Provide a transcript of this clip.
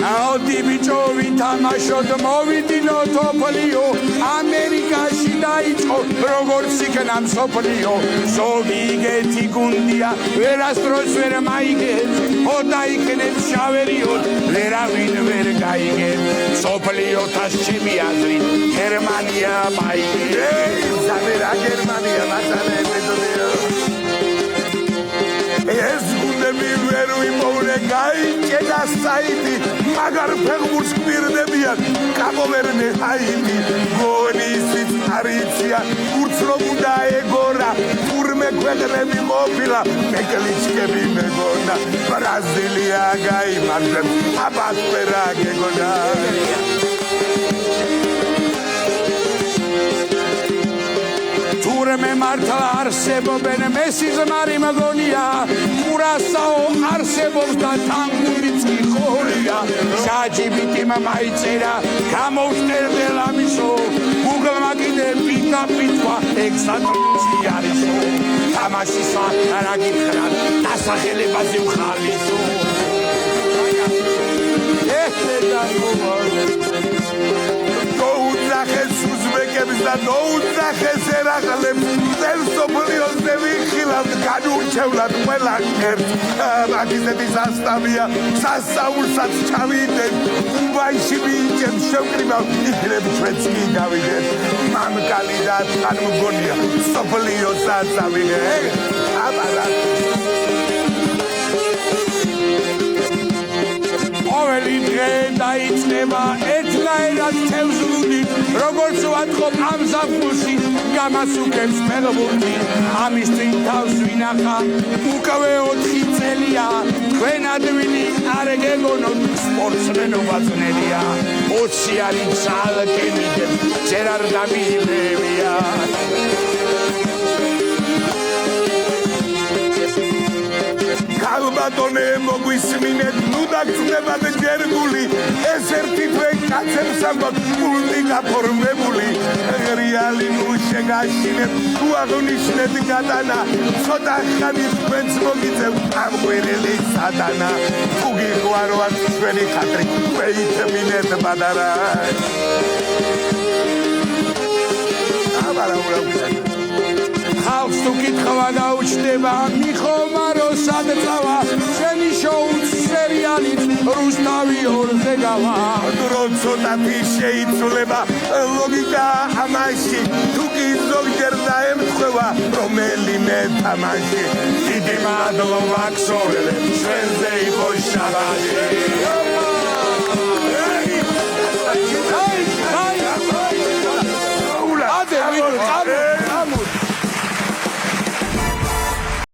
აუდი ბიჭო ვითამაშოთ მოვიდინო თოფლიო ამერიკაში დაიწყო როგორც იქნა მსოფლიო ზოგი იგეთი გუნდია ვერასდროს ვერ მაიგეთ ოდაიქნებს შავერიოთ ვერავინ ვერ გაიგეთ მსოფლიოთას ჩემი აზრით გერმანია მაიგეთ ზამერა გერმანია მასალეებედოდეო ეს გუნდები ვერ ვიმოვლე გაიჭედა საიტი მაგარ ფეხბურთს გვირდებიან გამოვერნე ჰაიტი გონისიც არიცია ურცრობ უნდა ეგორა თურმე ქვეყნები მოფილა მეკლიჩკები მეგონა ბრაზილია გაიმარჯვებს აბასპერა გეგონა თურმე მართლა არსებობენ მესიზმარი მგონია კურასაო არსებობს და თანგურიც კი ხორია საჯიბიტიმ მაიწერა გამოვშტერდელ ამისო გუგლმა კიდე პიკაპიტვა ექსატრიცი არისო თამაშისა რა გითხრათ დასახელებაზე ვხალისო დაუძახეს უზბეკებს და დაუძახეს ერაყლებს სოფლიოს ვიხილავთ განურჩევლად ყველა ერთ მაგიზების ასტავია სასწაულსაც ჩავიდეთ უბაიში ვიჭებს შევკრიბავ იქნებ ჩვენც კი გავიდეთ მამკალი და თან მგონია სოფლიოსაც ავიღეთ აბარა ყოველი დღე დაიწყება ერთნაირად თევზლული როგორც ვატყობ ამ ზაფხულში გამასუკებს ფეხბურთი ამის წინ თავს ვინახა უკვე 4 წელია თქვენ ადვილი არ გეგონოთ სპორტსმენობა ძნელია 20-იანი ძალკენიდებ ჯერ არ დამიბრევია ალბატონე მოგვისმინეთ ნუ დაგწნებათ ჯერგული ეს ერთი თვე კაცებს ამბობ გულდი გაფორმებული რეალი ნუ შეგაშინებ თუ აღნიშნეთ გადანა ცოტა ხანი თქვენც მოგიწევ ამ ყვირილი სადანა თუ გიყვარვათ ჩვენი ხატრი ვეითმინეთ ბადარა აბარა ხალხს თუ კითხვა გაუჩნდება მიხომარო სად წავა შენი შოუს სერიალით რუსთავი ორზე გავა დრო ცოტათი შეიცვლება ლოგიკა ამაში თუ კი ზოგჯერ დაემთხვევა რომელიმე თამაში დიდი მადლობა ქსოვრელებს ჩვენზე იყო შაბათი ადე